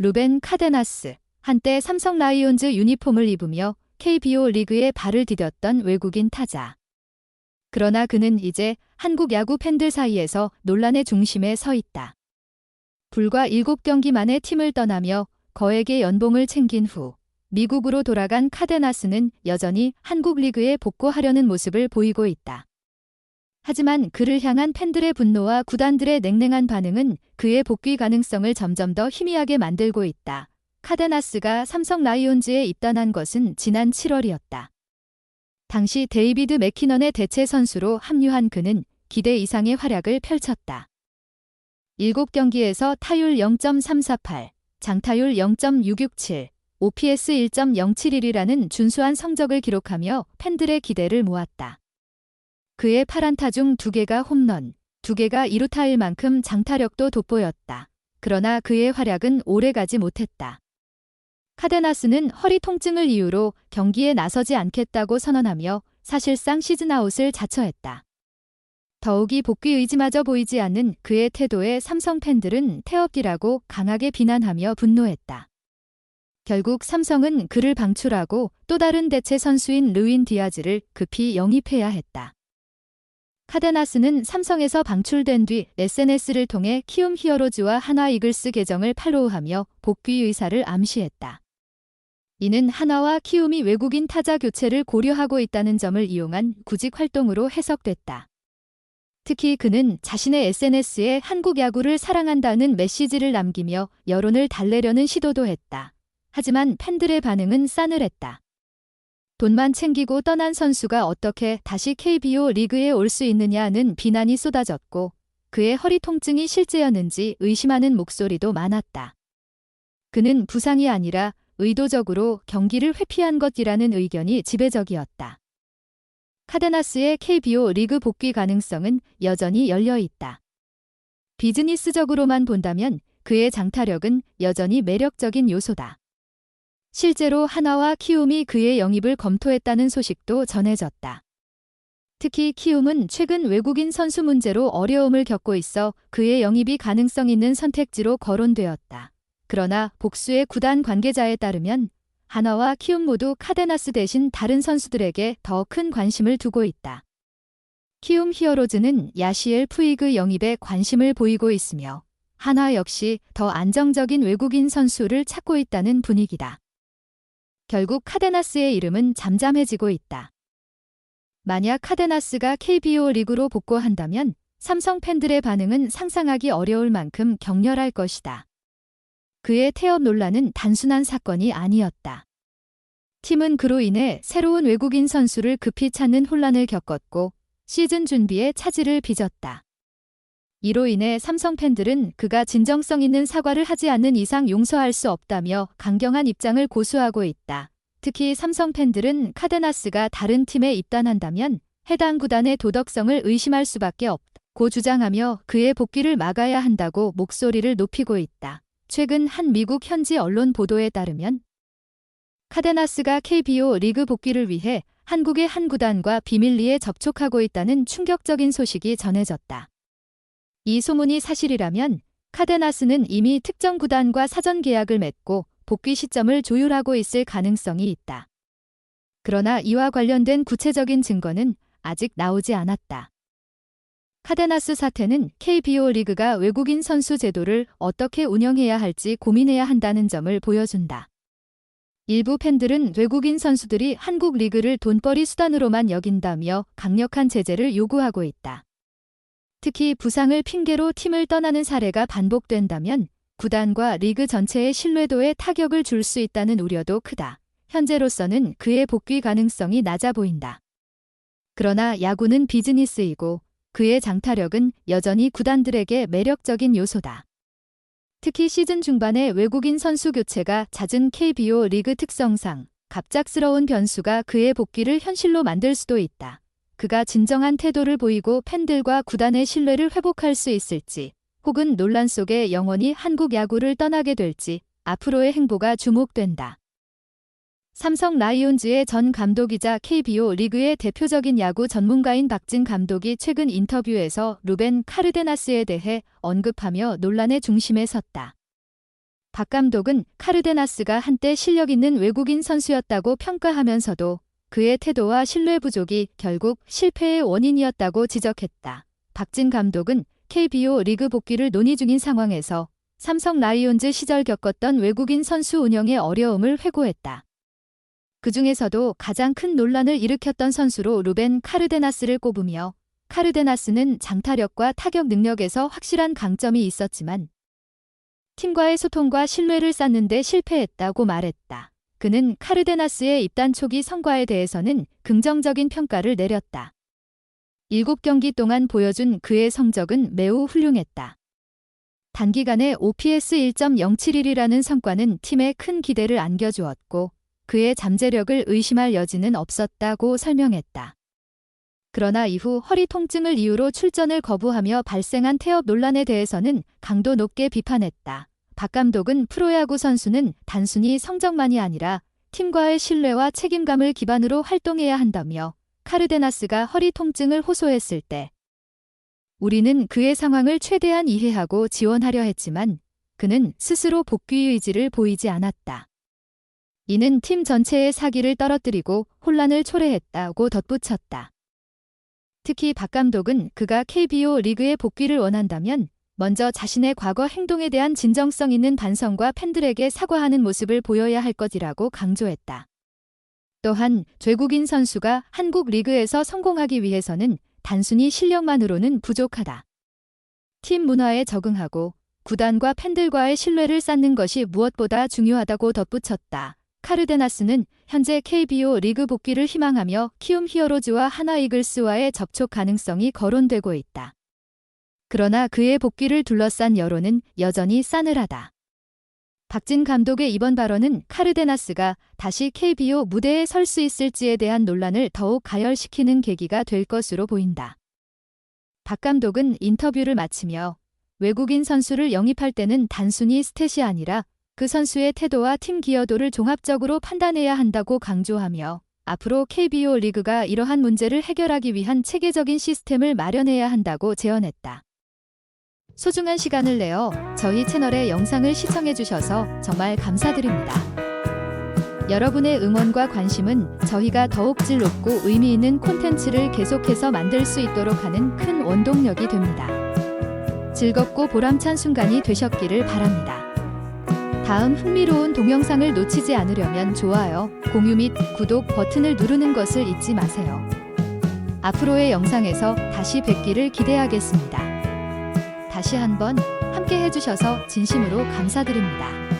루벤 카데나스, 한때 삼성 라이온즈 유니폼을 입으며 KBO 리그에 발을 디뎠던 외국인 타자. 그러나 그는 이제 한국 야구 팬들 사이에서 논란의 중심에 서 있다. 불과 7경기 만에 팀을 떠나며 거액의 연봉을 챙긴 후 미국으로 돌아간 카데나스는 여전히 한국 리그에 복구하려는 모습을 보이고 있다. 하지만 그를 향한 팬들의 분노와 구단들의 냉랭한 반응은 그의 복귀 가능성을 점점 더 희미하게 만들고 있다. 카데나스가 삼성 라이온즈에 입단한 것은 지난 7월이었다. 당시 데이비드 맥키넌의 대체 선수로 합류한 그는 기대 이상의 활약을 펼쳤다. 7경기에서 타율 0.348, 장타율 0.667, OPS 1.071이라는 준수한 성적을 기록하며 팬들의 기대를 모았다. 그의 8안타 중 2개가 홈런, 2개가 2루타일 만큼 장타력도 돋보였다. 그러나 그의 활약은 오래가지 못했다. 카데나스는 허리 통증을 이유로 경기에 나서지 않겠다고 선언하며 사실상 시즌아웃을 자처했다. 더욱이 복귀 의지마저 보이지 않는 그의 태도에 삼성 팬들은 태업기라고 강하게 비난하며 분노했다. 결국 삼성은 그를 방출하고 또 다른 대체 선수인 르윈 디아즈를 급히 영입해야 했다. 카데나스는 삼성에서 방출된 뒤 SNS를 통해 키움 히어로즈와 한화 이글스 계정을 팔로우하며 복귀 의사를 암시했다. 이는 한화와 키움이 외국인 타자 교체를 고려하고 있다는 점을 이용한 구직 활동으로 해석됐다. 특히 그는 자신의 SNS에 한국 야구를 사랑한다는 메시지를 남기며 여론을 달래려는 시도도 했다. 하지만 팬들의 반응은 싸늘했다. 돈만 챙기고 떠난 선수가 어떻게 다시 KBO 리그에 올 수 있느냐는 비난이 쏟아졌고 그의 허리 통증이 실제였는지 의심하는 목소리도 많았다. 그는 부상이 아니라 의도적으로 경기를 회피한 것이라는 의견이 지배적이었다. 카데나스의 KBO 리그 복귀 가능성은 여전히 열려 있다. 비즈니스적으로만 본다면 그의 장타력은 여전히 매력적인 요소다. 실제로 한화와 키움이 그의 영입을 검토했다는 소식도 전해졌다. 특히 키움은 최근 외국인 선수 문제로 어려움을 겪고 있어 그의 영입이 가능성 있는 선택지로 거론되었다. 그러나 복수의 구단 관계자에 따르면 한화와 키움 모두 카데나스 대신 다른 선수들에게 더 큰 관심을 두고 있다. 키움 히어로즈는 야시엘 푸이그 영입에 관심을 보이고 있으며 한화 역시 더 안정적인 외국인 선수를 찾고 있다는 분위기다. 결국 카데나스의 이름은 잠잠해지고 있다. 만약 카데나스가 KBO 리그로 복구한다면 삼성 팬들의 반응은 상상하기 어려울 만큼 격렬할 것이다. 그의 태업 논란은 단순한 사건이 아니었다. 팀은 그로 인해 새로운 외국인 선수를 급히 찾는 혼란을 겪었고 시즌 준비에 차질을 빚었다. 이로 인해 삼성 팬들은 그가 진정성 있는 사과를 하지 않는 이상 용서할 수 없다며 강경한 입장을 고수하고 있다. 특히 삼성 팬들은 카데나스가 다른 팀에 입단한다면 해당 구단의 도덕성을 의심할 수밖에 없다고 주장하며 그의 복귀를 막아야 한다고 목소리를 높이고 있다. 최근 한 미국 현지 언론 보도에 따르면 카데나스가 KBO 리그 복귀를 위해 한국의 한 구단과 비밀리에 접촉하고 있다는 충격적인 소식이 전해졌다. 이 소문이 사실이라면 카데나스는 이미 특정 구단과 사전 계약을 맺고 복귀 시점을 조율하고 있을 가능성이 있다. 그러나 이와 관련된 구체적인 증거는 아직 나오지 않았다. 카데나스 사태는 KBO 리그가 외국인 선수 제도를 어떻게 운영해야 할지 고민해야 한다는 점을 보여준다. 일부 팬들은 외국인 선수들이 한국 리그를 돈벌이 수단으로만 여긴다며 강력한 제재를 요구하고 있다. 특히 부상을 핑계로 팀을 떠나는 사례가 반복된다면 구단과 리그 전체의 신뢰도에 타격을 줄 수 있다는 우려도 크다. 현재로서는 그의 복귀 가능성이 낮아 보인다. 그러나 야구는 비즈니스이고 그의 장타력은 여전히 구단들에게 매력적인 요소다. 특히 시즌 중반에 외국인 선수 교체가 잦은 KBO 리그 특성상 갑작스러운 변수가 그의 복귀를 현실로 만들 수도 있다. 그가 진정한 태도를 보이고 팬들과 구단의 신뢰를 회복할 수 있을지, 혹은 논란 속에 영원히 한국 야구를 떠나게 될지 앞으로의 행보가 주목된다. 삼성 라이온즈의 전 감독이자 KBO 리그의 대표적인 야구 전문가인 박진 감독이 최근 인터뷰에서 루벤 카르데나스에 대해 언급하며 논란의 중심에 섰다. 박 감독은 카르데나스가 한때 실력 있는 외국인 선수였다고 평가하면서도 그의 태도와 신뢰 부족이 결국 실패의 원인이었다고 지적했다. 박진 감독은 KBO 리그 복귀를 논의 중인 상황에서 삼성 라이온즈 시절 겪었던 외국인 선수 운영의 어려움을 회고했다. 그 중에서도 가장 큰 논란을 일으켰던 선수로 루벤 카르데나스를 꼽으며 카르데나스는 장타력과 타격 능력에서 확실한 강점이 있었지만 팀과의 소통과 신뢰를 쌓는 데 실패했다고 말했다. 그는 카르데나스의 입단 초기 성과에 대해서는 긍정적인 평가를 내렸다. 7경기 동안 보여준 그의 성적은 매우 훌륭했다. 단기간에 OPS 1.071이라는 성과는 팀에 큰 기대를 안겨주었고 그의 잠재력을 의심할 여지는 없었다고 설명했다. 그러나 이후 허리 통증을 이유로 출전을 거부하며 발생한 태업 논란에 대해서는 강도 높게 비판했다. 박 감독은 프로야구 선수는 단순히 성적만이 아니라 팀과의 신뢰와 책임감을 기반으로 활동해야 한다며 카르데나스가 허리 통증을 호소했을 때 우리는 그의 상황을 최대한 이해하고 지원하려 했지만 그는 스스로 복귀 의지를 보이지 않았다. 이는 팀 전체의 사기를 떨어뜨리고 혼란을 초래했다고 덧붙였다. 특히 박 감독은 그가 KBO 리그에 복귀를 원한다면 먼저 자신의 과거 행동에 대한 진정성 있는 반성과 팬들에게 사과하는 모습을 보여야 할 것이라고 강조했다. 또한 외국인 선수가 한국 리그에서 성공하기 위해서는 단순히 실력만으로는 부족하다. 팀 문화에 적응하고 구단과 팬들과의 신뢰를 쌓는 것이 무엇보다 중요하다고 덧붙였다. 카르데나스는 현재 KBO 리그 복귀를 희망하며 키움 히어로즈와 하나 이글스와의 접촉 가능성이 거론되고 있다. 그러나 그의 복귀를 둘러싼 여론은 여전히 싸늘하다. 박진 감독의 이번 발언은 카르데나스가 다시 KBO 무대에 설 수 있을지에 대한 논란을 더욱 가열시키는 계기가 될 것으로 보인다. 박 감독은 인터뷰를 마치며 외국인 선수를 영입할 때는 단순히 스탯이 아니라 그 선수의 태도와 팀 기여도를 종합적으로 판단해야 한다고 강조하며 앞으로 KBO 리그가 이러한 문제를 해결하기 위한 체계적인 시스템을 마련해야 한다고 제언했다. 소중한 시간을 내어 저희 채널의 영상을 시청해주셔서 정말 감사드립니다. 여러분의 응원과 관심은 저희가 더욱 질 높고 의미 있는 콘텐츠를 계속해서 만들 수 있도록 하는 큰 원동력이 됩니다. 즐겁고 보람찬 순간이 되셨기를 바랍니다. 다음 흥미로운 동영상을 놓치지 않으려면 좋아요, 공유 및 구독 버튼을 누르는 것을 잊지 마세요. 앞으로의 영상에서 다시 뵙기를 기대하겠습니다. 다시 한번 함께 해주셔서 진심으로 감사드립니다.